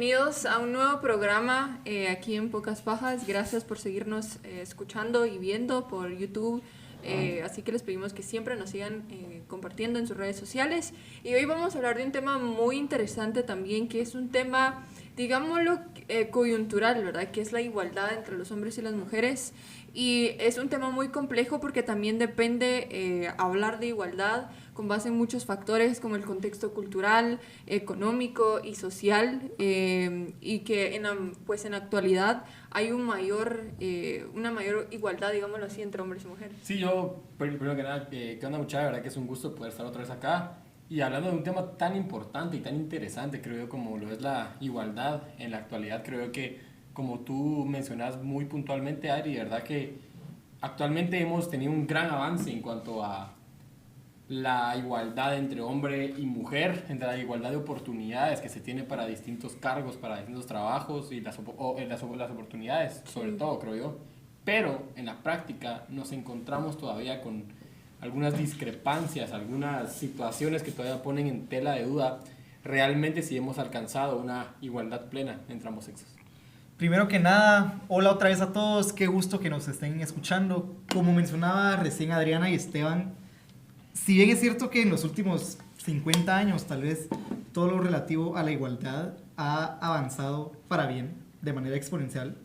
bienvenidos a un nuevo programa aquí en Pocas Pajas. Gracias por seguirnos escuchando y viendo por YouTube. Así que les pedimos que siempre nos sigan compartiendo en sus redes sociales. Y hoy vamos a hablar de un tema muy interesante también, que es un tema, digámoslo, coyuntural, ¿verdad? Que es la igualdad entre los hombres y las mujeres. Y es un tema muy complejo porque también depende hablar de igualdad con base en muchos factores como el contexto cultural, económico y social, y que en la actualidad hay una mayor igualdad, digámoslo así, entre hombres y mujeres. Sí, yo, primero que nada, ¿qué onda, muchacha? La verdad que es un gusto poder estar otra vez acá y hablando de un tema tan importante y tan interesante, creo yo, como lo es la igualdad en la actualidad. Creo yo que, como tú mencionas muy puntualmente, Ari, de verdad que actualmente hemos tenido un gran avance en cuanto a la igualdad entre hombre y mujer, entre la igualdad de oportunidades que se tiene para distintos cargos, para distintos trabajos y las oportunidades, sobre todo, creo yo. Pero en la práctica nos encontramos todavía con algunas discrepancias, algunas situaciones que todavía ponen en tela de duda realmente si hemos alcanzado una igualdad plena entre ambos sexos. Primero que nada, hola otra vez a todos, qué gusto que nos estén escuchando. Como mencionaba recién Adriana y Esteban, si bien es cierto que en los últimos 50 años tal vez todo lo relativo a la igualdad ha avanzado para bien, de manera exponencial,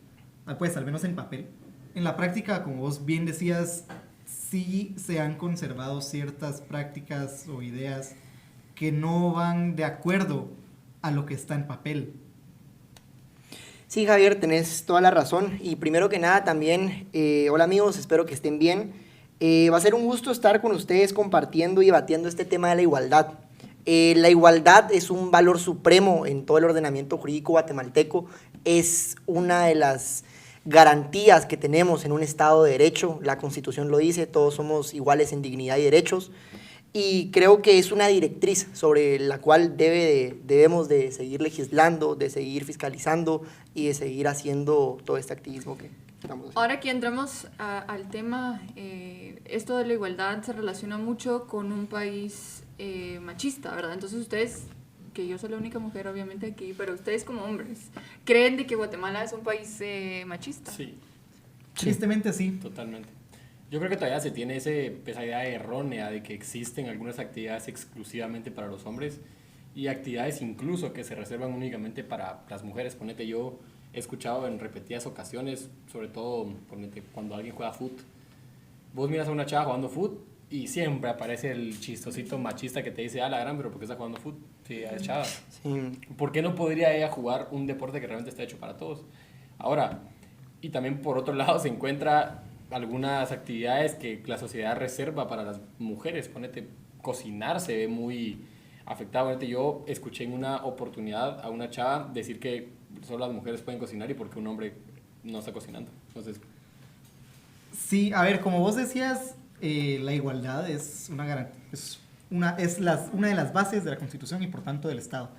pues al menos en papel, en la práctica, como vos bien decías, sí se han conservado ciertas prácticas o ideas que no van de acuerdo a lo que está en papel. Sí, Javier, tenés toda la razón. Y primero que nada también, hola amigos, espero que estén bien. Va a ser un gusto estar con ustedes compartiendo y debatiendo este tema de la igualdad. La igualdad es un valor supremo en todo el ordenamiento jurídico guatemalteco. Es una de las garantías que tenemos en un Estado de Derecho. La Constitución lo dice, todos somos iguales en dignidad y derechos. Y creo que es una directriz sobre la cual debemos de seguir legislando, de seguir fiscalizando y de seguir haciendo todo este activismo que estamos haciendo. Ahora que entramos al tema, esto de la igualdad se relaciona mucho con un país machista, ¿verdad? Entonces ustedes, que yo soy la única mujer obviamente aquí, pero ustedes como hombres, ¿creen de que Guatemala es un país machista? Sí. Tristemente sí. Totalmente. Yo creo que todavía se tiene esa idea errónea de que existen algunas actividades exclusivamente para los hombres y actividades incluso que se reservan únicamente para las mujeres. Ponete, yo he escuchado en repetidas ocasiones, sobre todo ponete, cuando alguien juega fútbol. Vos miras a una chava jugando fútbol y siempre aparece el chistosito machista que te dice, la gran, pero ¿por qué está jugando fútbol? Sí, es chava. Sí. ¿Por qué no podría ella jugar un deporte que realmente está hecho para todos? Ahora, y también por otro lado se encuentra algunas actividades que la sociedad reserva para las mujeres. Ponete, cocinar se ve muy afectado. Ponete, yo escuché en una oportunidad a una chava decir que solo las mujeres pueden cocinar y porque un hombre no está cocinando. Entonces, Sí, a ver, como vos decías, la igualdad es una de las bases de la Constitución y por tanto del Estado.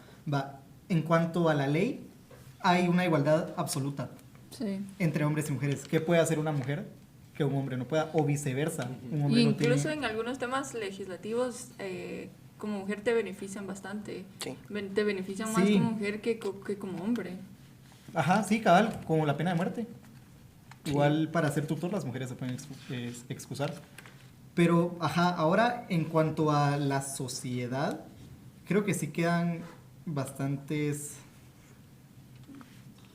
En cuanto a la ley, hay una igualdad absoluta entre hombres y mujeres. ¿Qué puede hacer una mujer que un hombre no pueda? O viceversa. Un hombre Incluso no tiene... en algunos temas legislativos, como mujer te benefician bastante. Sí. Te benefician más como mujer que como hombre. Ajá, sí, cabal, como la pena de muerte. Igual para ser tutor las mujeres se pueden excusar. Pero, ahora en cuanto a la sociedad, creo que sí quedan bastantes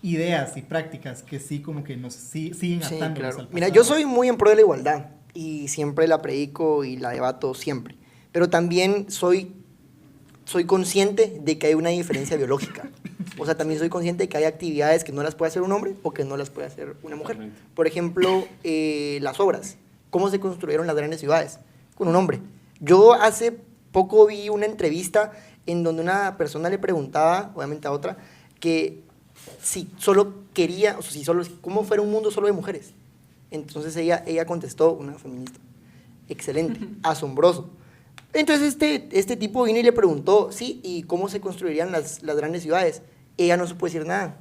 ideas y prácticas que sí como que nos siguen atándonos al pasado. Mira, yo soy muy en pro de la igualdad y siempre la predico y la debato siempre. Pero también soy consciente de que hay una diferencia biológica. O sea, también soy consciente de que hay actividades que no las puede hacer un hombre o que no las puede hacer una mujer. Por ejemplo, las obras. ¿Cómo se construyeron las grandes ciudades? Con un hombre. Yo hace poco vi una entrevista en donde una persona le preguntaba, obviamente a otra, que si solo quería, o sea, cómo fuera un mundo solo de mujeres. Entonces ella contestó, una feminista, excelente, asombroso. Entonces este tipo vino y le preguntó, sí, ¿y cómo se construirían las grandes ciudades? Ella no supo decir nada.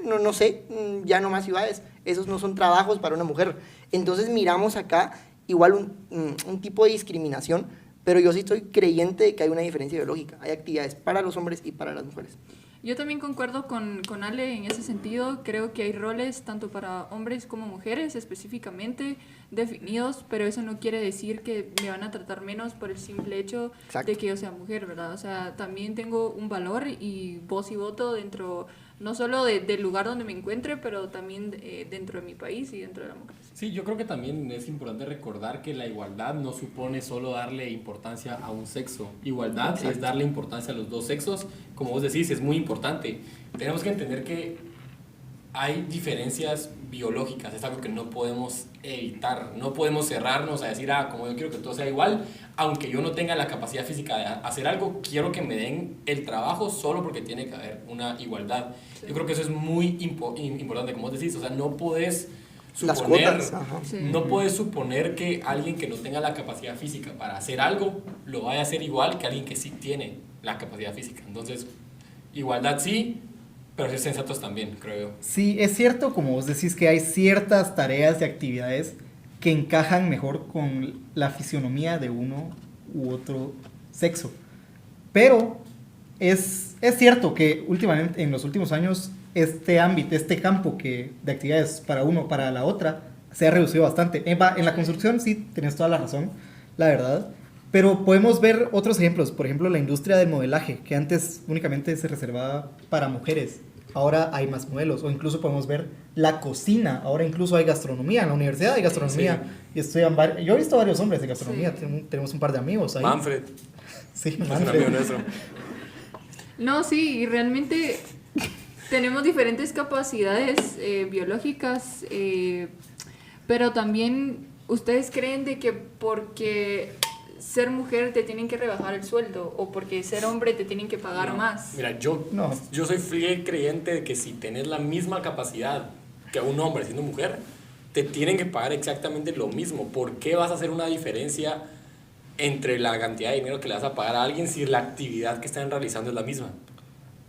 No sé, ya no más ciudades. Esos no son trabajos para una mujer. Entonces miramos acá igual un tipo de discriminación, pero yo sí estoy creyente de que hay una diferencia biológica. Hay actividades para los hombres y para las mujeres. Yo también concuerdo con Ale en ese sentido. Creo que hay roles tanto para hombres como mujeres específicamente definidos, pero eso no quiere decir que me van a tratar menos por el simple hecho Exacto. de que yo sea mujer, ¿verdad? O sea, también tengo un valor y voz y voto dentro, no solo del lugar donde me encuentre, pero también dentro de mi país y dentro de la democracia. Sí, yo creo que también es importante recordar que la igualdad no supone solo darle importancia a un sexo. Igualdad es darle importancia a los dos sexos. Como vos decís, es muy importante. Tenemos que entender que hay diferencias biológicas, es algo que no podemos evitar. No podemos cerrarnos a decir, como yo quiero que todo sea igual, aunque yo no tenga la capacidad física de hacer algo, quiero que me den el trabajo solo porque tiene que haber una igualdad. Sí. Yo creo que eso es muy importante, como vos decís, o sea, no podés suponer, las cuotas, sí. No puedes suponer que alguien que no tenga la capacidad física para hacer algo lo vaya a hacer igual que alguien que sí tiene la capacidad física. Entonces, igualdad sí, pero ser sensatos también, creo yo. Sí, es cierto, como vos decís, que hay ciertas tareas y actividades que encajan mejor con la fisionomía de uno u otro sexo. Pero es cierto que últimamente, en los últimos años, este ámbito, este campo de actividades para uno, para la otra, se ha reducido bastante. En la construcción sí, tenés toda la razón, la verdad. Pero podemos ver otros ejemplos. Por ejemplo, la industria del modelaje, que antes únicamente se reservaba para mujeres. Ahora hay más modelos. O incluso podemos ver la cocina. Ahora incluso hay gastronomía. En la universidad hay gastronomía. Sí. Y yo he visto varios hombres de gastronomía. Sí. Tenemos un par de amigos ahí. Manfred. Sí, Manfred. Es un amigo nuestro. No, sí, y realmente tenemos diferentes capacidades biológicas, pero también ustedes creen de que porque ser mujer te tienen que rebajar el sueldo o porque ser hombre te tienen que pagar más. Mira, yo soy fiel creyente de que si tenés la misma capacidad que un hombre siendo mujer, te tienen que pagar exactamente lo mismo. ¿Por qué vas a hacer una diferencia entre la cantidad de dinero que le vas a pagar a alguien si la actividad que están realizando es la misma?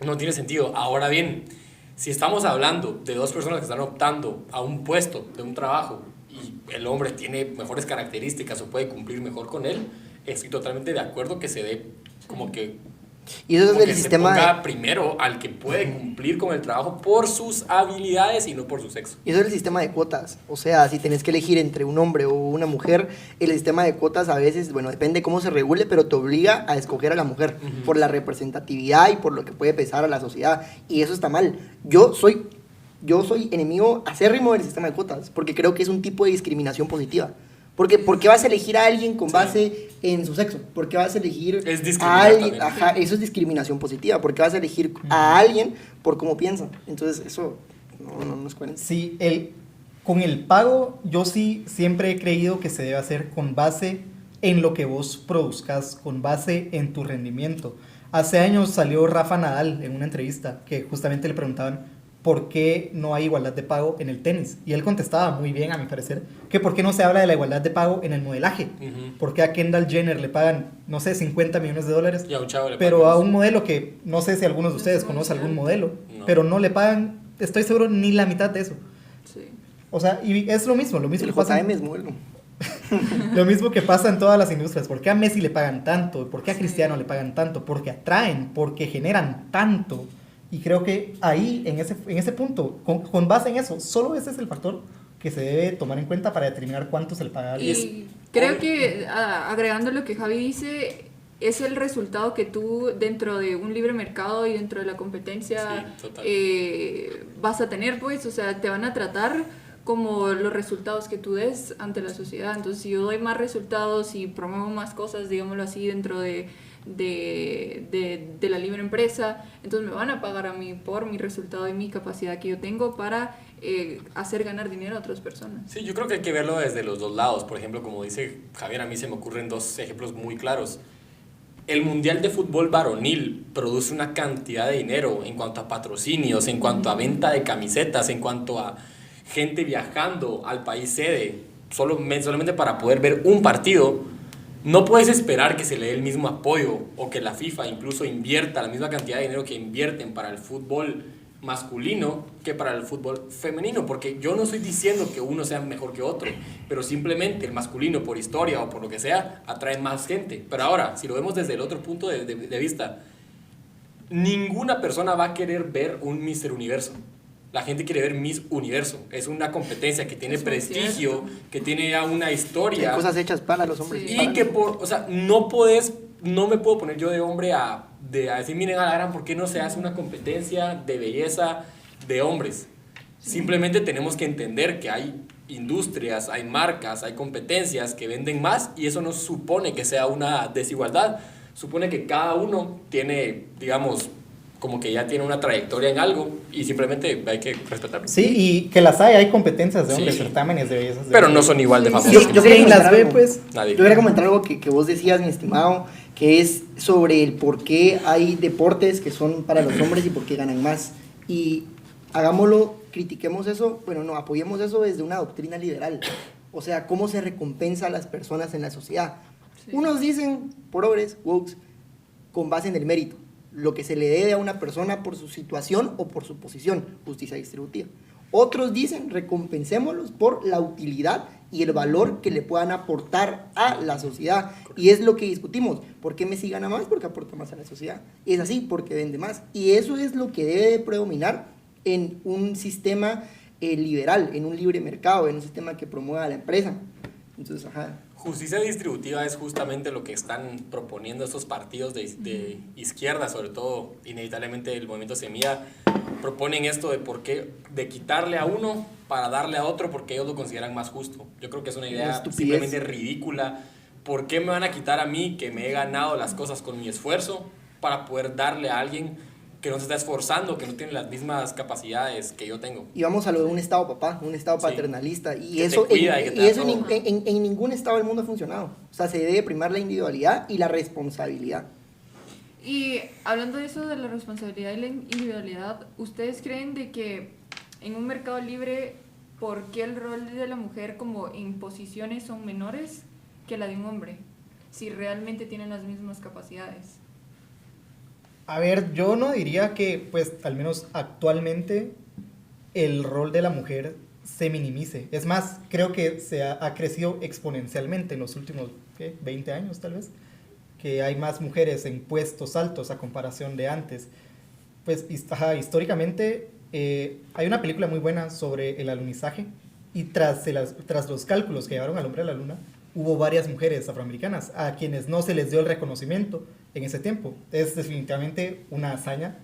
No tiene sentido. Ahora bien, si estamos hablando de dos personas que están optando a un puesto de un trabajo y el hombre tiene mejores características o puede cumplir mejor con él, estoy totalmente de acuerdo que se dé como que y eso es el que sistema se ponga primero al que puede cumplir con el trabajo por sus habilidades y no por su sexo. Y eso es el sistema de cuotas. O sea, si tenés que elegir entre un hombre o una mujer, el sistema de cuotas a veces, bueno, depende cómo se regule, pero te obliga a escoger a la mujer por la representatividad y por lo que puede pesar a la sociedad. Y eso está mal. Yo soy enemigo acérrimo del sistema de cuotas, porque creo que es un tipo de discriminación positiva. Porque ¿por qué vas a elegir a alguien con base en su sexo? ¿Por qué vas a elegir a alguien? Ajá, eso es discriminación positiva. ¿Por qué vas a elegir a alguien por cómo piensa? Entonces, eso no es coherente. Sí, con el pago, yo sí siempre he creído que se debe hacer con base en lo que vos produzcas, con base en tu rendimiento. Hace años salió Rafa Nadal en una entrevista que justamente le preguntaban ¿por qué no hay igualdad de pago en el tenis? Y él contestaba muy bien, a mi parecer, que ¿por qué no se habla de la igualdad de pago en el modelaje? ¿Por qué a Kendall Jenner le pagan, no sé, $50 millones? Y a un chavo le pagan, pero a un modelo que, no sé si algunos de ustedes conocen algún modelo, pero no le pagan, estoy seguro, ni la mitad de eso. Sí. O sea, y es lo mismo el que pasa... JM es modelo. Lo mismo que pasa en todas las industrias. ¿Por qué a Messi le pagan tanto? ¿Por qué a Cristiano le pagan tanto? Porque atraen, porque generan tanto. Y creo que ahí, en ese punto, con base en eso, solo ese es el factor que se debe tomar en cuenta para determinar cuánto se le paga a alguien. Y creo que, agregando lo que Javi dice, es el resultado que tú, dentro de un libre mercado y dentro de la competencia, vas a tener, pues, o sea, te van a tratar como los resultados que tú des ante la sociedad. Entonces, si yo doy más resultados y promuevo más cosas, digámoslo así, dentro de la libre empresa, entonces me van a pagar a mí por mi resultado y mi capacidad que yo tengo para hacer ganar dinero a otras personas. Sí, yo creo que hay que verlo desde los dos lados. Por ejemplo, como dice Javier, a mí se me ocurren dos ejemplos muy claros. El Mundial de Fútbol Varonil produce una cantidad de dinero en cuanto a patrocinios, en cuanto a venta de camisetas, en cuanto a gente viajando al país sede, solamente para poder ver un partido. No puedes esperar que se le dé el mismo apoyo o que la FIFA incluso invierta la misma cantidad de dinero que invierten para el fútbol masculino que para el fútbol femenino, porque yo no estoy diciendo que uno sea mejor que otro, pero simplemente el masculino por historia o por lo que sea atrae más gente. Pero ahora, si lo vemos desde el otro punto de vista, ninguna persona va a querer ver un Mr. Universo. La gente quiere ver Miss Universo. Es una competencia que tiene prestigio, que tiene ya una historia. Hay cosas hechas para los hombres. Sí. Y que, o sea, no me puedo poner yo de hombre a decir, miren a la gran, ¿por qué no se hace una competencia de belleza de hombres? Simplemente tenemos que entender que hay industrias, hay marcas, hay competencias que venden más y eso no supone que sea una desigualdad. Supone que cada uno tiene, digamos, como que ya tiene una trayectoria en algo y simplemente hay que respetarlo. Sí, y que las hay competencias de hombres, Sí. certámenes de belleza. Pero no son igual de Sí. famosos. Yo ¿Quién quería las ve, algo. pues? Nadie. Yo quería comentar algo que vos decías, mi estimado, que es sobre el por qué hay deportes que son para los hombres y por qué ganan más. Y hagámoslo, critiquemos eso, bueno, no, apoyemos eso desde una doctrina liberal. O sea, cómo se recompensa a las personas en la sociedad. Sí. Unos dicen, progres, wokes, con base en el mérito, lo que se le debe a una persona por su situación o por su posición, justicia distributiva. Otros dicen, recompensémoslos por la utilidad y el valor que le puedan aportar a la sociedad. Y es lo que discutimos. ¿Por qué Messi gana más? Porque aporta más a la sociedad. Es así, porque vende más. Y eso es lo que debe predominar en un sistema liberal, en un libre mercado, en un sistema que promueva a la empresa. Entonces, ajá. Justicia distributiva es justamente lo que están proponiendo estos partidos de izquierda, sobre todo, inevitablemente el movimiento Semilla, proponen esto de quitarle a uno para darle a otro porque ellos lo consideran más justo. Yo creo que es una idea Estupidez. simplemente ridícula. ¿Por qué me van a quitar a mí que me he ganado las cosas con mi esfuerzo para poder darle a alguien que no se está esforzando, que no tiene las mismas capacidades que yo tengo? Y vamos a lo de un Estado papá, un Estado Sí. paternalista. Y Que eso, te cuida y que te da eso todo. en ningún Estado del mundo ha funcionado. O sea, se debe primar la individualidad y la responsabilidad. Y hablando de eso, de la responsabilidad y la individualidad, ¿ustedes creen de que en un mercado libre, por qué el rol de la mujer como en posiciones son menores que la de un hombre? Si realmente tienen las mismas capacidades. A ver, yo no diría que, pues, al menos actualmente, el rol de la mujer se minimice. Es más, creo que ha crecido exponencialmente en los últimos 20 años, tal vez, que hay más mujeres en puestos altos a comparación de antes. Pues, históricamente, hay una película muy buena sobre el alunizaje y tras los cálculos que llevaron al hombre a la luna, hubo varias mujeres afroamericanas a quienes no se les dio el reconocimiento en ese tiempo. Es definitivamente una hazaña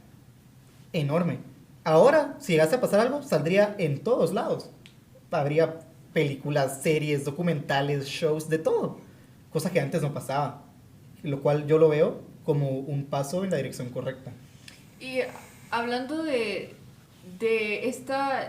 enorme. Ahora, si llegase a pasar algo, saldría en todos lados. Habría películas, series, documentales, shows, de todo. Cosa que antes no pasaba. Lo cual yo lo veo como un paso en la dirección correcta. Y hablando del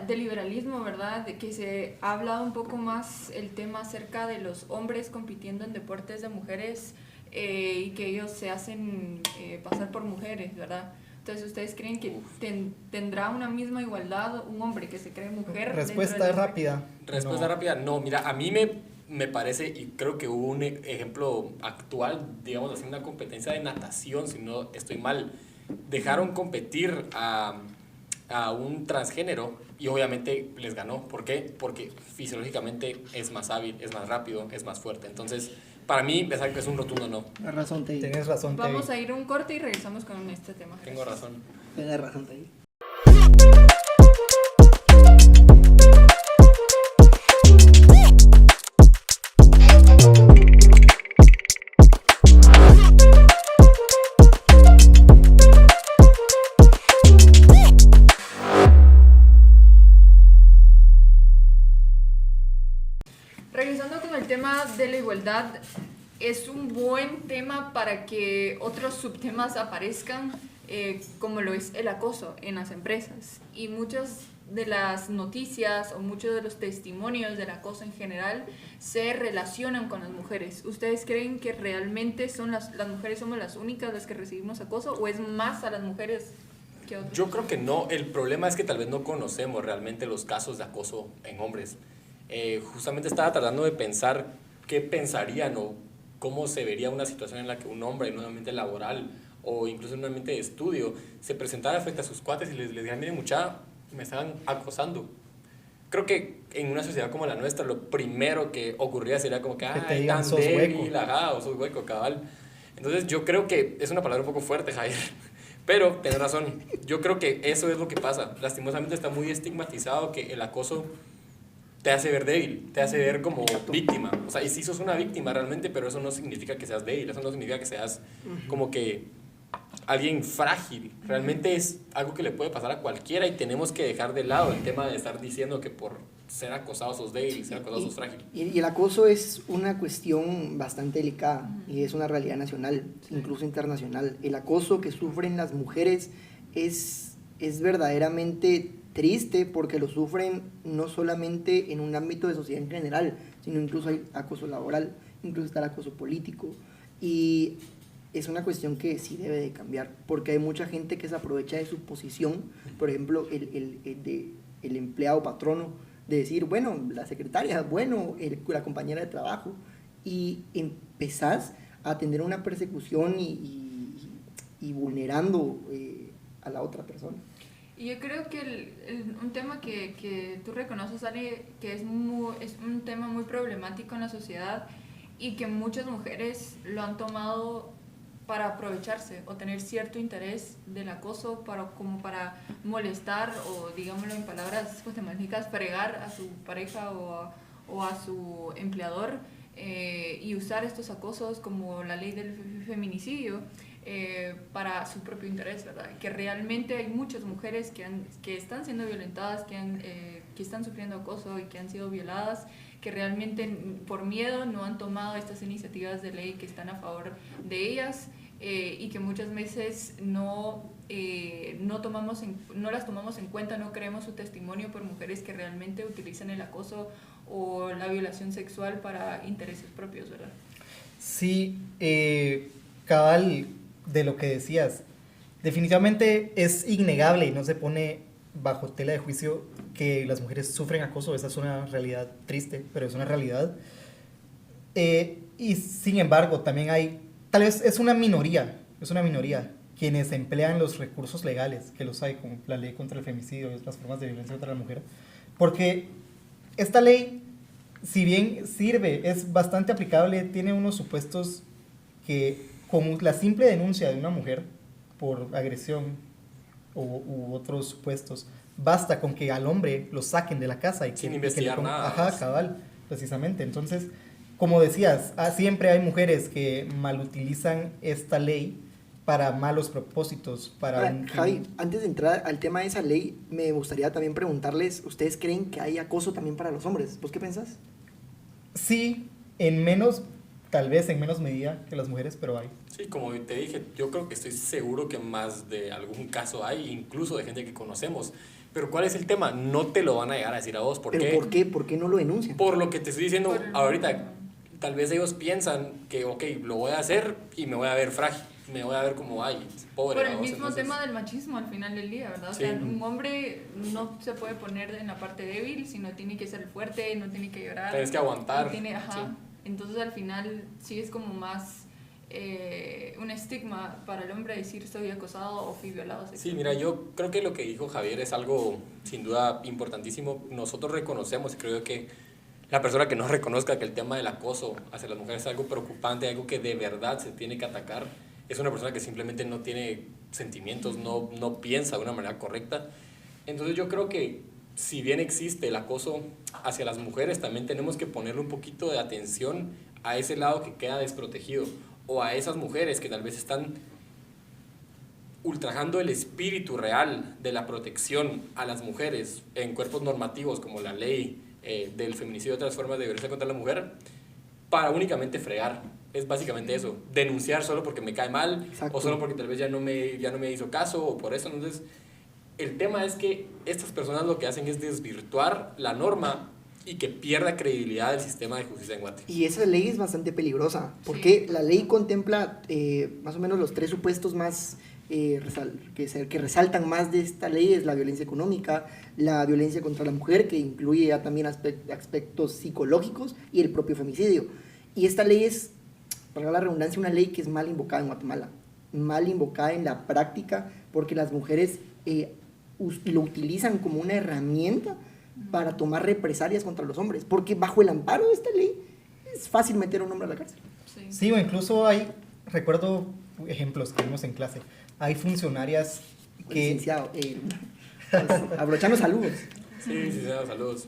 liberalismo, ¿verdad? De que se ha hablado un poco más el tema acerca de los hombres compitiendo en deportes de mujeres y que ellos se hacen pasar por mujeres, ¿verdad? Entonces, ¿ustedes creen que tendrá una misma igualdad un hombre que se cree mujer? Respuesta rápida. Respuesta No. rápida, no, mira, a mí me parece, y creo que hubo un ejemplo actual, digamos así, una competencia de natación, si no estoy mal, dejaron competir a un transgénero y obviamente les ganó. ¿Por qué? Porque fisiológicamente es más hábil, es más rápido, es más fuerte. Entonces, para mí, es un rotundo no. La razón te digo. Tienes razón, Tevi. Vamos a ir a un corte y regresamos con este tema. Tengo razón. Tienes razón te digo. Regresando con el tema de la igualdad, es un buen tema para que otros subtemas aparezcan, como lo es el acoso en las empresas. Y muchas de las noticias o muchos de los testimonios del acoso en general se relacionan con las mujeres. ¿Ustedes creen que realmente son las mujeres somos las únicas las que recibimos acoso o es más a las mujeres que a otros? Yo creo que no. El problema es que tal vez no conocemos realmente los casos de acoso en hombres. Justamente estaba tratando de pensar qué pensarían o cómo se vería una situación en la que un hombre en un ambiente laboral o incluso en un ambiente de estudio se presentara frente a sus cuates y les dijera, miren muchacha, me estaban acosando. Creo que en una sociedad como la nuestra lo primero que ocurría sería como que te digan, tan sos débil, hueco. ajá, o sos hueco, cabal. Entonces yo creo que es una palabra un poco fuerte, Javier, Pero tenés razón, yo creo que eso es lo que pasa. Lastimosamente está muy estigmatizado que el acoso te hace ver débil, te hace ver como víctima. O sea, y sí sos una víctima realmente, pero eso no significa que seas débil, eso no significa que seas como que alguien frágil. Realmente es algo que le puede pasar a cualquiera y tenemos que dejar de lado el tema de estar diciendo que por ser acosado sos débil, ser acosado sos frágil. Y el acoso es una cuestión bastante delicada y es una realidad nacional, incluso internacional. El acoso que sufren las mujeres es verdaderamente triste porque lo sufren no solamente en un ámbito de sociedad en general, sino incluso hay acoso laboral, incluso está el acoso político. Y es una cuestión que sí debe de cambiar, porque hay mucha gente que se aprovecha de su posición, por ejemplo, el empleado patrono, de decir, bueno, la secretaria, bueno, la compañera de trabajo, y empezás a tener una persecución y vulnerando a la otra persona. Y yo creo que un tema que tú reconoces, Ali, que es un tema muy problemático en la sociedad y que muchas mujeres lo han tomado para aprovecharse o tener cierto interés del acoso como para molestar o, digámoslo en palabras guatemaltecas, fregar a su pareja o a su empleador y usar estos acosos como la ley del feminicidio para su propio interés, ¿verdad? Que realmente hay muchas mujeres que están siendo violentadas, que están sufriendo acoso y que han sido violadas, que realmente por miedo no han tomado estas iniciativas de ley que están a favor de ellas y que muchas veces no las tomamos en cuenta, no creemos su testimonio por mujeres que realmente utilizan el acoso o la violación sexual para intereses propios, ¿verdad? Sí, cabal, de lo que decías, definitivamente es innegable y no se pone bajo tela de juicio que las mujeres sufren acoso. Esa es una realidad triste, pero es una realidad. Y sin embargo, también hay, tal vez es una minoría quienes emplean los recursos legales, que los hay, como la ley contra el femicidio y otras formas de violencia contra la mujer, porque esta ley, si bien sirve, es bastante aplicable, tiene unos supuestos que, como la simple denuncia de una mujer por agresión u otros supuestos, basta con que al hombre lo saquen de la casa y sin investigar nada. Ajá, cabal, precisamente. Entonces, como decías, siempre hay mujeres que malutilizan esta ley para malos propósitos. Javi, antes de entrar al tema de esa ley, me gustaría también preguntarles, ¿ustedes creen que hay acoso también para los hombres? ¿Vos qué pensás? Sí, tal vez en menos medida que las mujeres, pero hay. Sí, como te dije, yo creo que estoy seguro que más de algún caso hay, incluso de gente que conocemos. Pero ¿cuál es el tema? No te lo van a llegar a decir a vos. ¿Pero por qué? ¿Por qué no lo denuncian? Por lo que te estoy diciendo ahorita. Tal vez ellos piensan que, ok, lo voy a hacer y me voy a ver frágil, me voy a ver como, ay, pobre. Por el mismo tema del machismo al final del día, ¿verdad? Sí. O sea, un hombre no se puede poner en la parte débil, sino tiene que ser fuerte, no tiene que llorar. Tienes que aguantar. Sí. Sí. Entonces al final sí es como más un estigma para el hombre decir estoy acosado o fui violado sexualmente. Sí, mira, yo creo que lo que dijo Javier es algo sin duda importantísimo. Nosotros reconocemos, y creo que la persona que no reconozca que el tema del acoso hacia las mujeres es algo preocupante, algo que de verdad se tiene que atacar, es una persona que simplemente no tiene sentimientos, no piensa de una manera correcta. Entonces yo creo que si bien existe el acoso hacia las mujeres, también tenemos que ponerle un poquito de atención a ese lado que queda desprotegido, o a esas mujeres que tal vez están ultrajando el espíritu real de la protección a las mujeres en cuerpos normativos como la ley del feminicidio y otras formas de violencia contra la mujer, para únicamente fregar. Es básicamente eso, denunciar solo porque me cae mal. Exacto. O solo porque tal vez ya no me hizo caso o por eso. Entonces el tema es que estas personas lo que hacen es desvirtuar la norma y que pierda credibilidad el sistema de justicia en Guate. Y esa ley es bastante peligrosa, porque la ley contempla más o menos los 3 supuestos más que resaltan más de esta ley: es la violencia económica, la violencia contra la mujer, que incluye ya también aspectos psicológicos, y el propio femicidio. Y esta ley es, para la redundancia, una ley que es mal invocada en Guatemala, mal invocada en la práctica, porque las mujeres lo utilizan como una herramienta para tomar represalias contra los hombres, porque bajo el amparo de esta ley es fácil meter a un hombre a la cárcel. Sí, o incluso recuerdo ejemplos que vimos en clase, hay funcionarias que... Licenciado, abrochando saludos. Sí, saludos.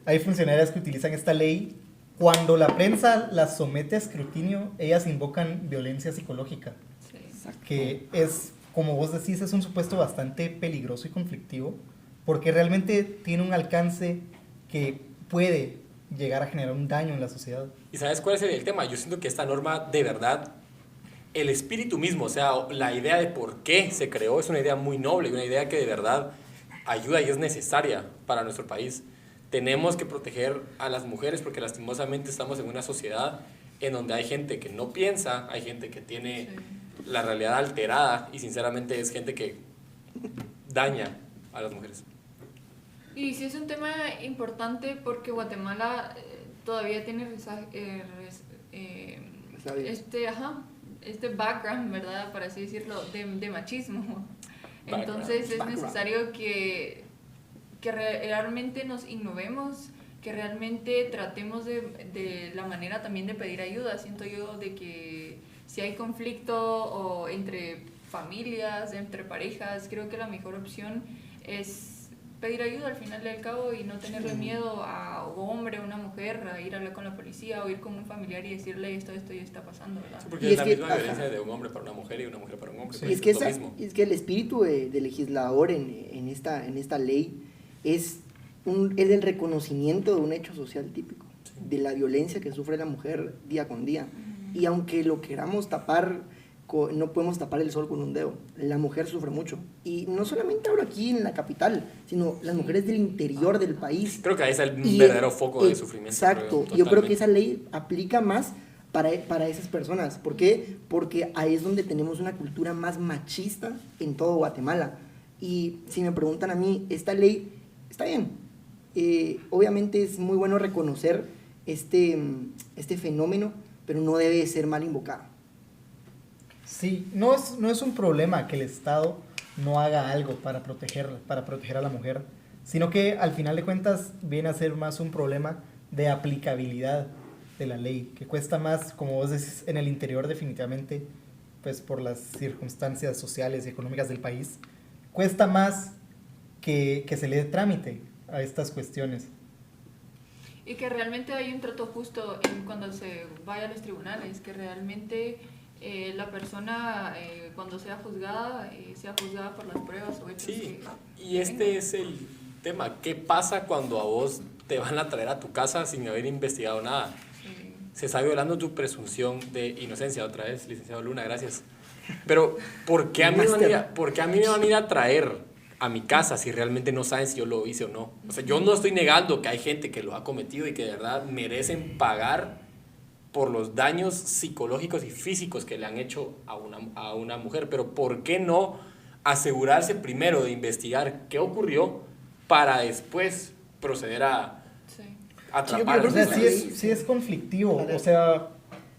Hay funcionarias que utilizan esta ley. Cuando la prensa las somete a escrutinio, ellas invocan violencia psicológica, Sí. que es, como vos decís, es un supuesto bastante peligroso y conflictivo, porque realmente tiene un alcance que puede llegar a generar un daño en la sociedad. ¿Y sabes cuál es el tema? Yo siento que esta norma, de verdad, el espíritu mismo, o sea, la idea de por qué se creó, es una idea muy noble, una idea que de verdad ayuda y es necesaria para nuestro país. Tenemos que proteger a las mujeres porque lastimosamente estamos en una sociedad en donde hay gente que no piensa, hay gente que tiene la realidad alterada y sinceramente es gente que daña a las mujeres. Y sí es un tema importante porque Guatemala todavía tiene este background, ¿verdad? Por así decirlo, de machismo. Entonces es necesario que realmente nos innovemos, que realmente tratemos de la manera también de pedir ayuda. Siento yo de que si hay conflicto o entre familias, entre parejas, creo que la mejor opción es pedir ayuda al final del cabo y no tenerle miedo a un hombre o una mujer a ir a hablar con la policía o ir con un familiar y decirle esto ya está pasando, ¿verdad? Sí, porque es la misma violencia de un hombre para una mujer y una mujer para un hombre. Sí. Y es que el espíritu de legislador en esta ley es el reconocimiento de un hecho social típico, de la violencia que sufre la mujer día con día. Y aunque lo queramos tapar, no podemos tapar el sol con un dedo. La mujer sufre mucho. Y no solamente ahora aquí en la capital, sino las mujeres del interior del país. Creo que ahí está el verdadero foco de sufrimiento. Exacto. Yo creo que esa ley aplica más para esas personas. ¿Por qué? Porque ahí es donde tenemos una cultura más machista en todo Guatemala. Y si me preguntan a mí, esta ley está bien. Obviamente es muy bueno reconocer este fenómeno, pero no debe ser mal invocado. Sí, no es un problema que el Estado no haga algo para proteger a la mujer, sino que al final de cuentas viene a ser más un problema de aplicabilidad de la ley, que cuesta más, como vos decís, en el interior definitivamente, pues por las circunstancias sociales y económicas del país, cuesta más que se le dé trámite a estas cuestiones. Y que realmente hay un trato justo cuando se vaya a los tribunales, que realmente la persona cuando sea juzgada por las pruebas o hechos. Sí, y este es el tema. ¿Qué pasa cuando a vos te van a traer a tu casa sin haber investigado nada? Sí. Se está violando tu presunción de inocencia. Otra vez, licenciado Luna, gracias. Pero, ¿por qué a mí me van a ir a traer a mi casa si realmente no saben si yo lo hice o no? O sea, yo no estoy negando que hay gente que lo ha cometido y que de verdad merecen pagar por los daños psicológicos y físicos que le han hecho a una mujer, pero ¿por qué no asegurarse primero de investigar qué ocurrió para después proceder a atrapar? O sea, sí es conflictivo. O sea,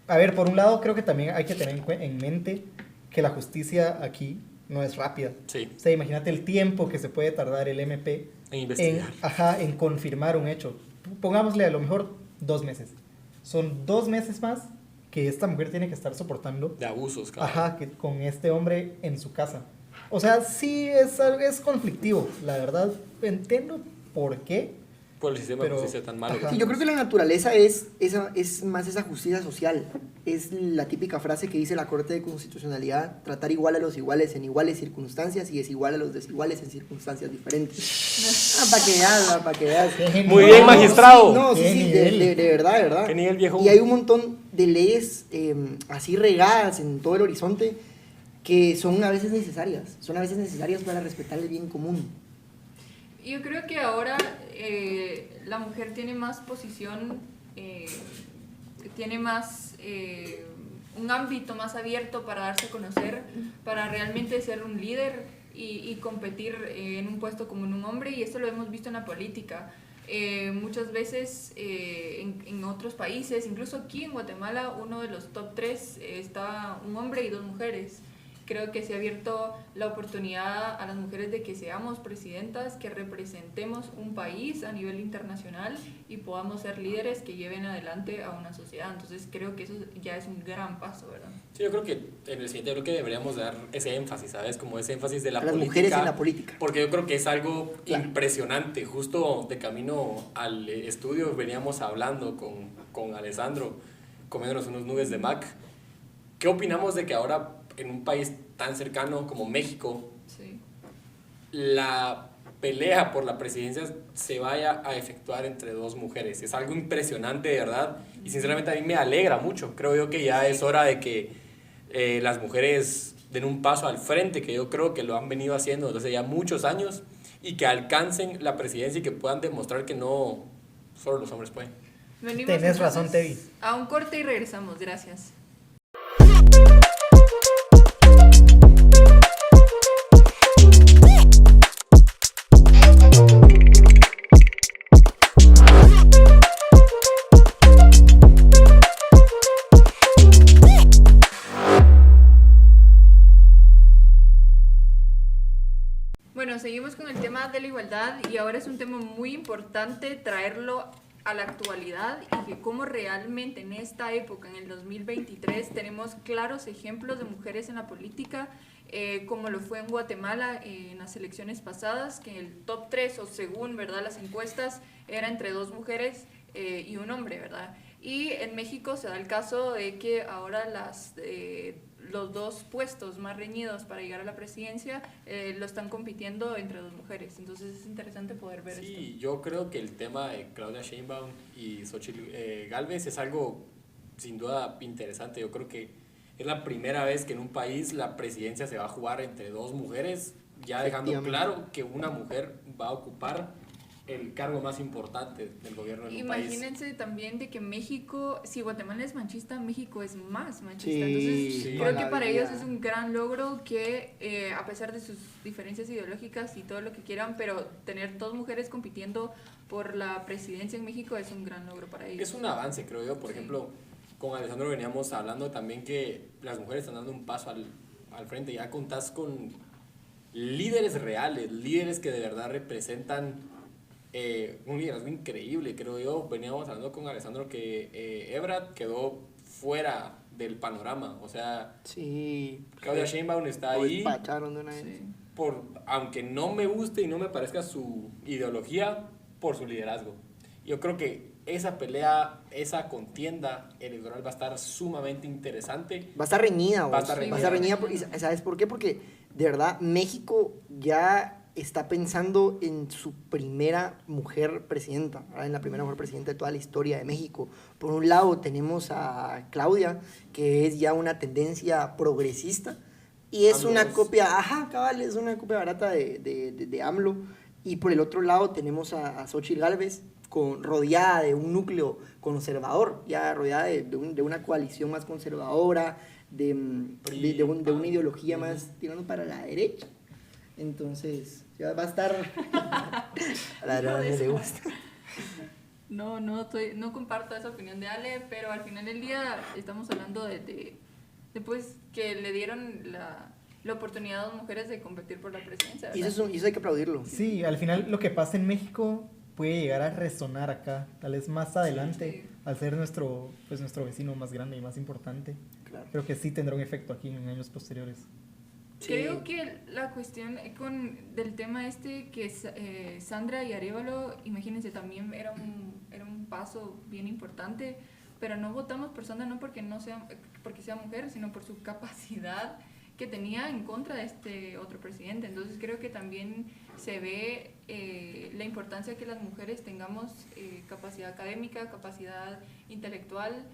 a ver, por un lado creo que también hay que tener en mente que la justicia aquí no es rápida. Sí. O sea, imagínate el tiempo que se puede tardar el MP En investigar. en confirmar un hecho. Pongámosle a lo mejor 2 meses. Son 2 meses más que esta mujer tiene que estar soportando. De abusos, cabrón. Ajá, que con este hombre en su casa. O sea, sí es conflictivo, la verdad. Entiendo por qué. Por el sistema de justicia tan malo. Ajá. Sí, yo creo que la naturaleza es más esa justicia social. Es la típica frase que dice la Corte de Constitucionalidad: tratar igual a los iguales en iguales circunstancias y desigual a los desiguales en circunstancias diferentes. Para que veas. Muy bien, magistrado. Sí, de verdad. ¿Qué nivel, viejo? Y hay un montón de leyes así regadas en todo el horizonte que son a veces necesarias. Son a veces necesarias para respetar el bien común. Yo creo que ahora la mujer tiene más posición, tiene más un ámbito más abierto para darse a conocer, para realmente ser un líder y competir en un puesto como en un hombre, y esto lo hemos visto en la política. Muchas veces en otros países, incluso aquí en Guatemala, uno de los top 3 está un hombre y 2 mujeres. creo que se ha abierto la oportunidad a las mujeres de que seamos presidentas, que representemos un país a nivel internacional y podamos ser líderes que lleven adelante a una sociedad. Entonces creo que eso ya es un gran paso, ¿verdad? Sí, yo creo que en el siguiente bloque deberíamos dar ese énfasis, ¿sabes? Como ese énfasis de la Las política. mujeres en la política. Porque yo creo que es algo Claro. impresionante. Justo de camino al estudio veníamos hablando con Alessandro, comiéndonos unos nubes de Mac. ¿Qué opinamos de que ahora en un país tan cercano como México, Sí. la pelea por la presidencia se vaya a efectuar entre dos mujeres? Es algo impresionante, de verdad, y sinceramente a mí me alegra mucho. Creo yo que ya es hora de que las mujeres den un paso al frente, que yo creo que lo han venido haciendo desde hace ya muchos años, y que alcancen la presidencia y que puedan demostrar que no solo los hombres pueden. Venimos Tenés razón, entonces Tevi. a un corte y regresamos. Gracias. Bueno, seguimos con el tema de la igualdad y ahora es un tema muy importante traerlo a la actualidad y que cómo realmente en esta época, en el 2023, tenemos claros ejemplos de mujeres en la política, como lo fue en Guatemala en las elecciones pasadas, que el top 3, o según, ¿verdad?, las encuestas, era entre 2 mujeres y un hombre, ¿verdad? Y en México se da el caso de que ahora los 2 puestos más reñidos para llegar a la presidencia lo están compitiendo entre 2 mujeres. Entonces es interesante poder ver esto. Sí, yo creo que el tema de Claudia Sheinbaum y Xochitl Gálvez es algo sin duda interesante. Yo creo que es la primera vez que en un país la presidencia se va a jugar entre 2 mujeres, ya dejando claro que una mujer va a ocupar el cargo más importante del gobierno en un país. Imagínense también de que México, si Guatemala es machista, México es más machista. Sí, Entonces sí, creo que la para vida. ellos es un gran logro que a pesar de sus diferencias ideológicas y todo lo que quieran, pero tener 2 mujeres compitiendo por la presidencia en México es un gran logro para ellos. Es un avance, creo yo. Por ejemplo, con Alessandro veníamos hablando también que las mujeres están dando un paso al frente. Ya contás con líderes reales, líderes que de verdad representan un liderazgo increíble, creo yo. Veníamos hablando con Alessandro que Ebrard quedó fuera del panorama. O sea, Sí. Claudia Sheinbaum está Lo ahí. despacharon de una vez. Sí. Aunque no me guste y no me parezca su ideología, por su liderazgo. Yo creo que esa pelea, esa contienda electoral va a estar sumamente interesante. Va a estar reñida, Va a estar reñida. reñida. ¿Y sabes por qué? Porque de verdad México ya está pensando en su primera mujer presidenta, ¿verdad? En la primera mujer presidenta de toda la historia de México. Por un lado tenemos a Claudia, que es ya una tendencia progresista, y es una copia, cabal, es una copia barata de AMLO. Y por el otro lado tenemos a Xochitl Gálvez, rodeada de un núcleo conservador, ya rodeada de una coalición más conservadora, de una ideología más tirando para la derecha. Entonces, ya va a estar... A la verdad no le gusta. No comparto esa opinión de Ale, pero al final del día estamos hablando de pues, que le dieron la oportunidad a 2 mujeres de competir por la presidencia, ¿verdad? Y eso hay que aplaudirlo. Sí, al final lo que pasa en México puede llegar a resonar acá, tal vez más adelante, Sí. al ser nuestro vecino más grande y más importante. Claro. Creo que sí tendrá un efecto aquí en años posteriores. Sí. Creo que la cuestión del tema que Sandra y Arévalo, imagínense, también era un paso bien importante, pero no votamos por Sandra no porque sea mujer, sino por su capacidad que tenía en contra de este otro presidente. Entonces creo que también se ve la importancia que las mujeres tengamos capacidad académica, capacidad intelectual,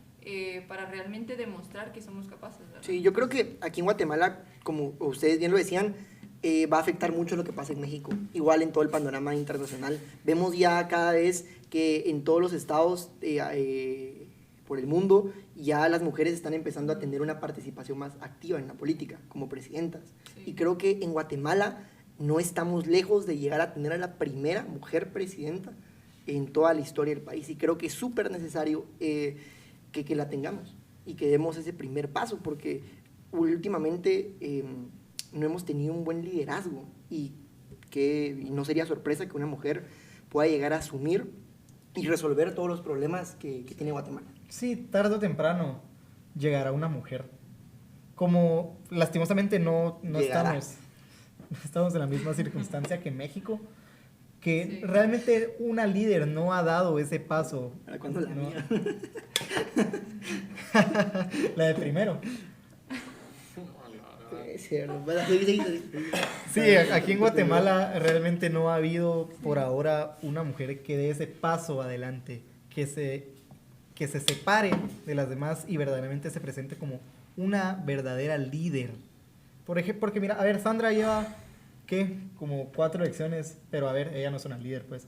para realmente demostrar que somos capaces, ¿verdad? Sí, yo creo que aquí en Guatemala, como ustedes bien lo decían, va a afectar mucho lo que pasa en México. Igual en todo el panorama internacional. Vemos ya cada vez que en todos los estados por el mundo ya las mujeres están empezando a tener una participación más activa en la política como presidentas. Sí. Y creo que en Guatemala no estamos lejos de llegar a tener a la primera mujer presidenta en toda la historia del país. Y creo que es súper necesario que la tengamos y que demos ese primer paso, porque últimamente no hemos tenido un buen liderazgo y no sería sorpresa que una mujer pueda llegar a asumir y resolver todos los problemas que tiene Guatemala. Sí, tarde o temprano llegará una mujer. Como lastimosamente no estamos en la misma circunstancia que México, que Sí. realmente una líder no ha dado ese paso. ¿Para cuándo la No. mía? La de primero. Es cierto. Bueno, sí. Sí, aquí en Guatemala realmente no ha habido por ahora una mujer que dé ese paso adelante, que se separe de las demás y verdaderamente se presente como una verdadera líder. Por ejemplo, porque mira, a ver, Sandra lleva, ¿qué? Como 4 elecciones, pero a ver, ella no es una líder, pues.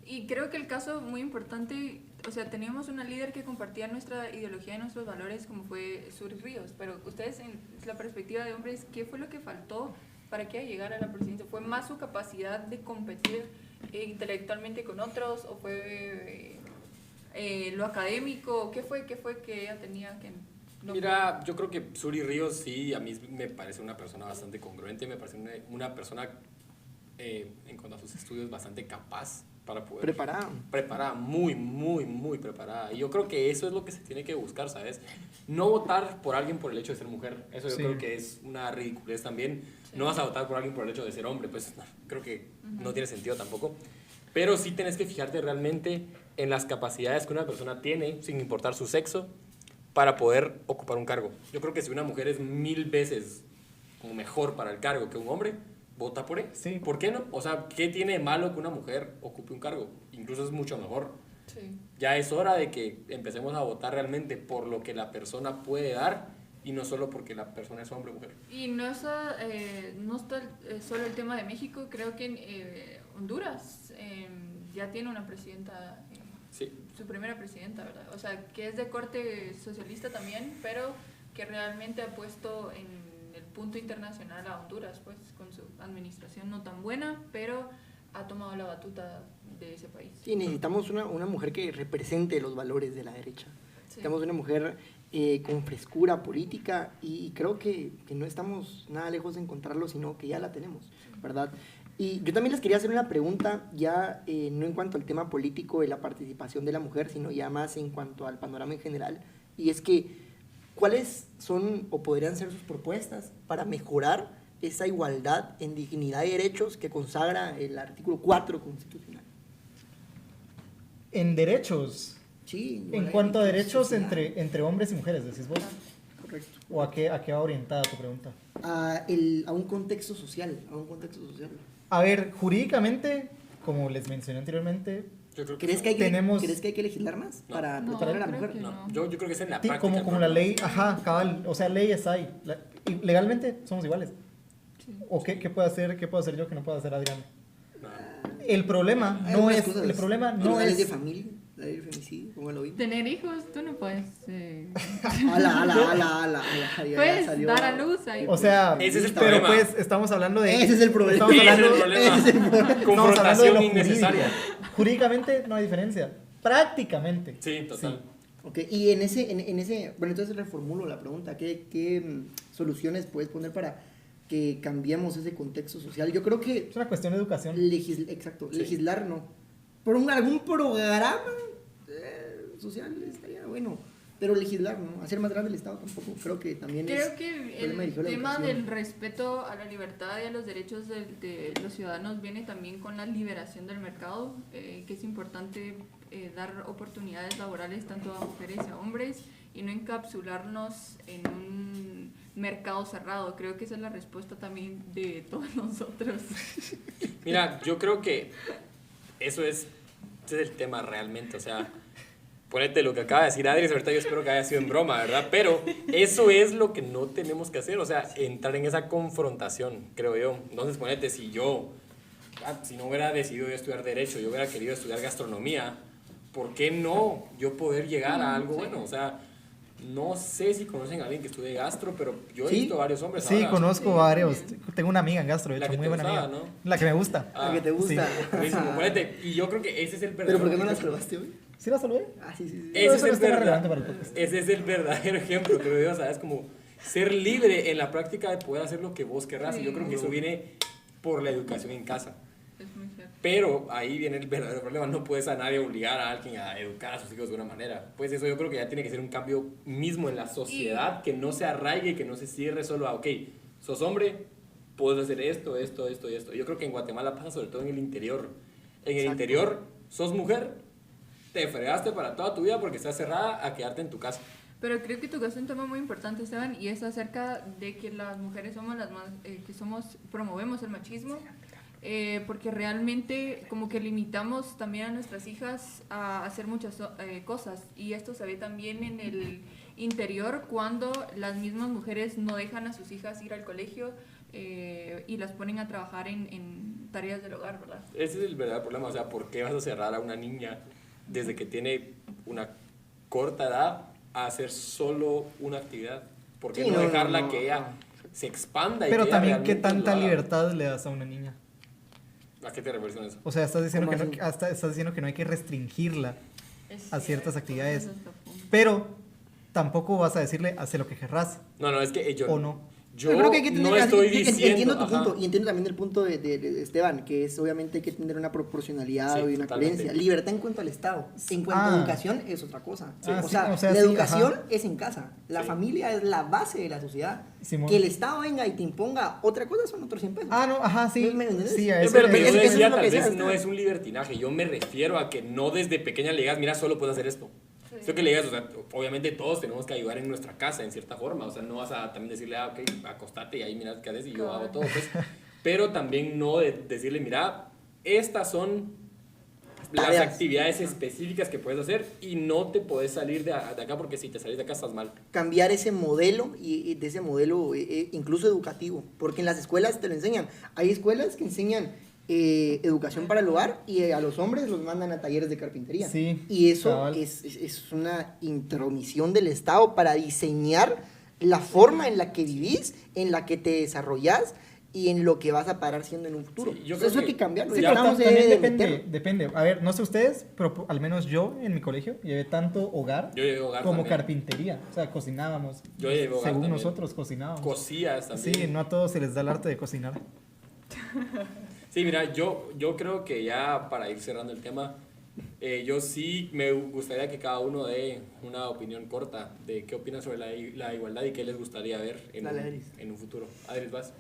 Y creo que el caso muy importante, o sea, teníamos una líder que compartía nuestra ideología y nuestros valores, como fue Suri Ríos, pero ustedes, en la perspectiva de hombres, ¿qué fue lo que faltó para que ella llegara a la presidencia? ¿Fue más su capacidad de competir intelectualmente con otros, o fue lo académico? ¿Qué fue que ella tenía que no? Mira, yo creo que Suri Ríos sí, a mí me parece una persona bastante congruente, me parece una persona en cuanto a sus estudios bastante capaz para poder... Preparada, muy, muy, muy preparada. Y yo creo que eso es lo que se tiene que buscar, ¿sabes? No votar por alguien por el hecho de ser mujer, eso yo Sí. creo que es una ridiculez también. Sí. No vas a votar por alguien por el hecho de ser hombre, pues no, creo que no tiene sentido tampoco. Pero sí tenés que fijarte realmente en las capacidades que una persona tiene, sin importar su sexo, para poder ocupar un cargo. Yo creo que si una mujer es 1000 veces como mejor para el cargo que un hombre, vota por él. Sí. ¿Por qué no? O sea, ¿qué tiene de malo que una mujer ocupe un cargo? Incluso es mucho mejor. Sí. Ya es hora de que empecemos a votar realmente por lo que la persona puede dar y no solo porque la persona es hombre o mujer. Y no está solo el tema de México, creo que en Honduras ya tiene una presidenta, Sí. su primera presidenta, ¿verdad? O sea, que es de corte socialista también, pero que realmente ha puesto en el punto internacional a Honduras, pues con su administración no tan buena, pero ha tomado la batuta de ese país. Sí, necesitamos una mujer que represente los valores de la derecha. Sí. Necesitamos una mujer con frescura política y creo que no estamos nada lejos de encontrarlo, sino que ya la tenemos, ¿verdad? Y yo también les quería hacer una pregunta, ya no en cuanto al tema político de la participación de la mujer, sino ya más en cuanto al panorama en general, y es que, ¿cuáles son o podrían ser sus propuestas para mejorar esa igualdad en dignidad y derechos que consagra el artículo 4 constitucional? En derechos, Sí, en cuanto a derechos entre hombres y mujeres, decís vos. Correcto. ¿O a qué va orientada tu pregunta? A un contexto social, A ver, jurídicamente, como les mencioné anteriormente, Yo creo que ¿Crees que hay que legislar más No. para No, proteger a la creo mujer? que no. no. Yo creo que es en la sí, práctica. como la ley, ajá, cabal, o sea, leyes hay. Y legalmente somos iguales. Sí. ¿O qué puedo hacer yo que no puedo hacer Adrián? No. El problema Hay no algunas es, cosas. el problema Pero no la ley de es, familia, la ley de femicidio, ¿cómo lo vi? Tener hijos, tú no puedes. Ala, ya Puedes salió. dar a luz ahí. o sea, Ese es el pero problema. pues estamos hablando de... Ese es el problema. Estamos Ese es el hablando, problema. estamos hablando de Confrontación lo innecesaria. jurídico. Jurídicamente no hay diferencia. Prácticamente. Sí, total. Ok, y en ese, bueno, entonces reformulo la pregunta, ¿qué soluciones puedes poner para que cambiemos ese contexto social? Yo creo que Es una cuestión de educación. exacto, Sí. legislar no. Por algún programa social estaría bueno, pero legislar no, hacer más grande el Estado tampoco, creo que también Creo es que problema dirigido a el la tema educación. del respeto a la libertad y a los derechos de los ciudadanos viene también con la liberación del mercado, que es importante dar oportunidades laborales tanto a mujeres y a hombres y no encapsularnos en un mercado cerrado. Creo que esa es la respuesta también de todos nosotros. Mira, yo creo que ese es el tema realmente, o sea, ponete lo que acaba de decir Adri, ahorita yo espero que haya sido en broma, ¿verdad? Pero eso es lo que no tenemos que hacer, o sea, entrar en esa confrontación, creo yo. Entonces, ponete, si no hubiera decidido yo estudiar Derecho, yo hubiera querido estudiar Gastronomía, ¿por qué no yo poder llegar a algo bueno? O sea, no sé si conocen a alguien que estudie Gastro, pero yo he ¿Sí? visto varios hombres Sí, ahora. conozco Sí, varios. también. Tengo una amiga en gastro, de La hecho, que muy te buena gustaba, amiga. ¿no? La que me gusta. Ah, La que te gusta. buenísimo, ponete. Y yo creo que ese es el Pero verdadero... ¿por qué no las probaste hoy? ¿Sí la saludé? Ah, sí. Ese es, Eso no el es tema relevante para el verdadero, podcast. ese es el verdadero ejemplo, creo yo, ¿sabes? Como ser libre en la práctica de poder hacer lo que vos querrás. Sí. Y yo creo que eso viene por la educación en casa. Es muy cierto. Pero ahí viene el verdadero problema. No puedes a nadie obligar a alguien a educar a sus hijos de una manera. Pues eso yo creo que ya tiene que ser un cambio mismo en la sociedad, que no se arraigue y que no se cierre solo a, ok, sos hombre, puedes hacer esto, esto, esto y esto. Yo creo que en Guatemala pasa sobre todo en el interior. En el Exacto. interior, sos mujer, te fregaste para toda tu vida porque estás cerrada a quedarte en tu casa. Pero creo que tocaste un tema muy importante, Esteban, y es acerca de que las mujeres somos las más, promovemos el machismo, porque realmente como que limitamos también a nuestras hijas a hacer muchas cosas, y esto se ve también en el interior cuando las mismas mujeres no dejan a sus hijas ir al colegio y las ponen a trabajar en tareas del hogar, ¿verdad? Ese es el verdadero problema. O sea, ¿por qué vas a cerrar a una niña desde que tiene una corta edad a hacer solo una actividad? ¿Por qué Sí, no no, dejarla no, que ella no. se expanda? Y Pero que ella también, ¿qué realmente tanta lo haga? libertad le das a una niña? ¿A qué te refieres con eso? O sea, estás diciendo, ¿Cómo que no, así? estás diciendo que no hay que restringirla a ciertas actividades. Eso está a punto. Pero tampoco vas a decirle, hace lo que querrás, No, es que yo, o no. yo creo que hay que tener, no estoy yo diciendo... entiendo tu ajá. punto y entiendo también el punto de Esteban, que es obviamente hay que tener una proporcionalidad Sí, y una totalmente. coherencia. Libertad en cuanto al Estado. En cuanto a educación es otra cosa. Sí. O sea, Sí, la sí, educación ajá. es en casa. La Sí. familia es la base de la sociedad. Simón. Que el Estado venga y te imponga otra cosa son otros 100 pesos. Ah, no, ajá, sí. ¿Me entiendes? Sí, a Pero, eso pero le- yo eso es decía, lo que tal decía vez no Esteban. es un libertinaje. Yo me refiero a que no desde pequeña le digas, mira, solo puedes hacer esto. Eso que le digas, o sea, obviamente todos tenemos que ayudar en nuestra casa, en cierta forma. O sea, no vas a también decirle, ok, acostate y ahí mira qué haces y yo hago todo, pues. Pero también no decirle, mira, estas son las Tareas. actividades específicas que puedes hacer y no te puedes salir de acá porque si te salís de acá estás mal. Cambiar ese modelo y de ese modelo incluso educativo, porque en las escuelas te lo enseñan. Hay escuelas que enseñan educación para el hogar y a los hombres los mandan a talleres de carpintería. Sí, Y eso cabal. es una intromisión del Estado para diseñar la forma en la que vivís, en la que te desarrollás y en lo que vas a parar siendo en un futuro. Sí, yo Eso creo hay que que- cambiarlo. Sí, Ya pero estamos también de depende, meterlo. depende. A ver, no sé ustedes, pero al menos yo en mi colegio llevé tanto hogar Yo llevé hogar como también. carpintería. O sea, cocinábamos. Yo llevé hogar Según también. nosotros cocinábamos. Cosías también. Sí, no a todos se les da el arte de cocinar. Sí, mira, yo creo que ya para ir cerrando el tema, yo sí me gustaría que cada uno dé una opinión corta de qué opina sobre la igualdad y qué les gustaría ver Dale, Adris. en un futuro. Adris, vas.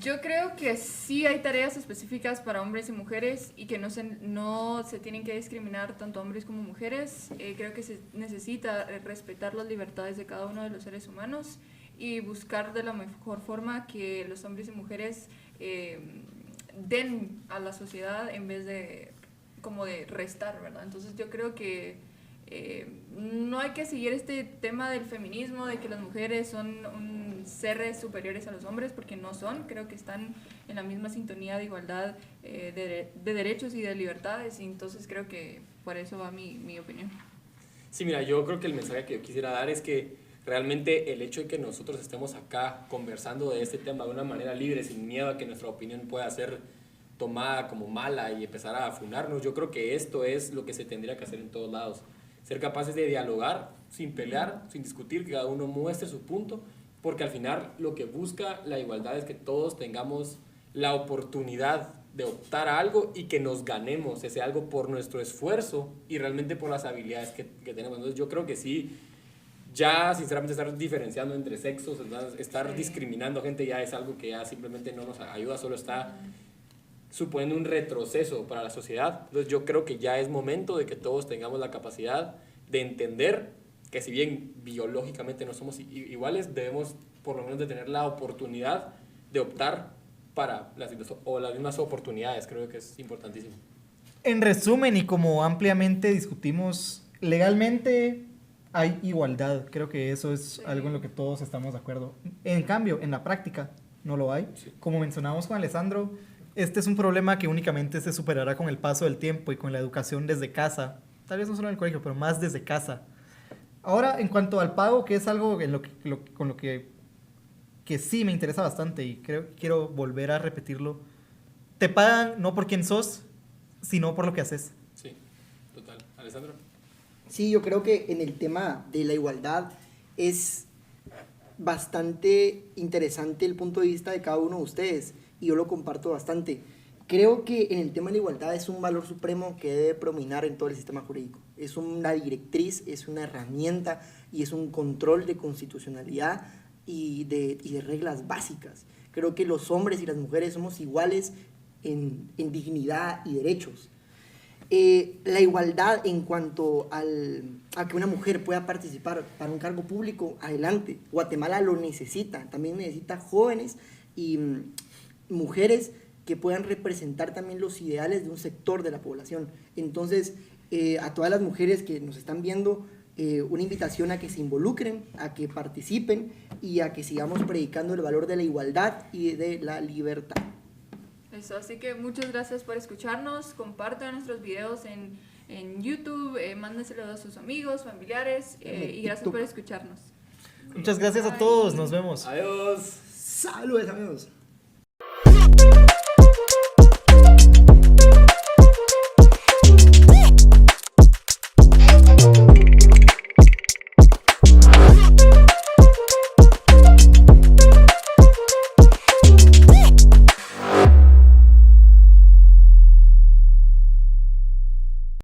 Yo creo que sí hay tareas específicas para hombres y mujeres y que no se tienen que discriminar tanto hombres como mujeres. Creo que se necesita respetar las libertades de cada uno de los seres humanos y buscar de la mejor forma que los hombres y mujeres den a la sociedad en vez de como de restar, ¿verdad? Entonces yo creo que no hay que seguir este tema del feminismo, de que las mujeres son seres superiores a los hombres, porque no son. Creo que están en la misma sintonía de igualdad de derechos y de libertades, y entonces creo que por eso va mi opinión. Sí, mira, yo creo que el mensaje que yo quisiera dar es que realmente el hecho de que nosotros estemos acá conversando de este tema de una manera libre, sin miedo a que nuestra opinión pueda ser tomada como mala y empezar a funarnos, yo creo que esto es lo que se tendría que hacer en todos lados. Ser capaces de dialogar sin pelear, sin discutir, que cada uno muestre su punto, porque al final lo que busca la igualdad es que todos tengamos la oportunidad de optar a algo y que nos ganemos ese algo por nuestro esfuerzo y realmente por las habilidades que tenemos. Entonces yo creo que sí, ya sinceramente estar diferenciando entre sexos, estar Sí. discriminando gente ya es algo que ya simplemente no nos ayuda, solo está suponiendo un retroceso para la sociedad. Entonces yo creo que ya es momento de que todos tengamos la capacidad de entender que si bien biológicamente no somos iguales, debemos por lo menos de tener la oportunidad de optar para las mismas oportunidades. Creo que es importantísimo. En resumen, y como ampliamente discutimos, legalmente hay igualdad. Creo que eso es Sí. algo en lo que todos estamos de acuerdo. En cambio, en la práctica no lo hay. Sí. Como mencionamos con Alessandro, este es un problema que únicamente se superará con el paso del tiempo y con la educación desde casa. Tal vez no solo en el colegio, pero más desde casa. Ahora, en cuanto al pago, que es algo en con lo que sí me interesa bastante y quiero volver a repetirlo. Te pagan no por quién sos, sino por lo que haces. Sí, total. Alessandro. Sí, yo creo que en el tema de la igualdad es bastante interesante el punto de vista de cada uno de ustedes y yo lo comparto bastante. Creo que en el tema de la igualdad es un valor supremo que debe predominar en todo el sistema jurídico. Es una directriz, es una herramienta y es un control de constitucionalidad y de reglas básicas. Creo que los hombres y las mujeres somos iguales en dignidad y derechos. La igualdad en cuanto a que una mujer pueda participar para un cargo público, adelante. Guatemala lo necesita, también necesita jóvenes y mujeres que puedan representar también los ideales de un sector de la población. Entonces, a todas las mujeres que nos están viendo, una invitación a que se involucren, a que participen y a que sigamos predicando el valor de la igualdad y de la libertad. Eso, así que muchas gracias por escucharnos, compartan nuestros videos en YouTube, mándenselo a sus amigos, familiares y gracias por escucharnos. Muchas gracias a todos, nos vemos. Adiós. Saludos, amigos.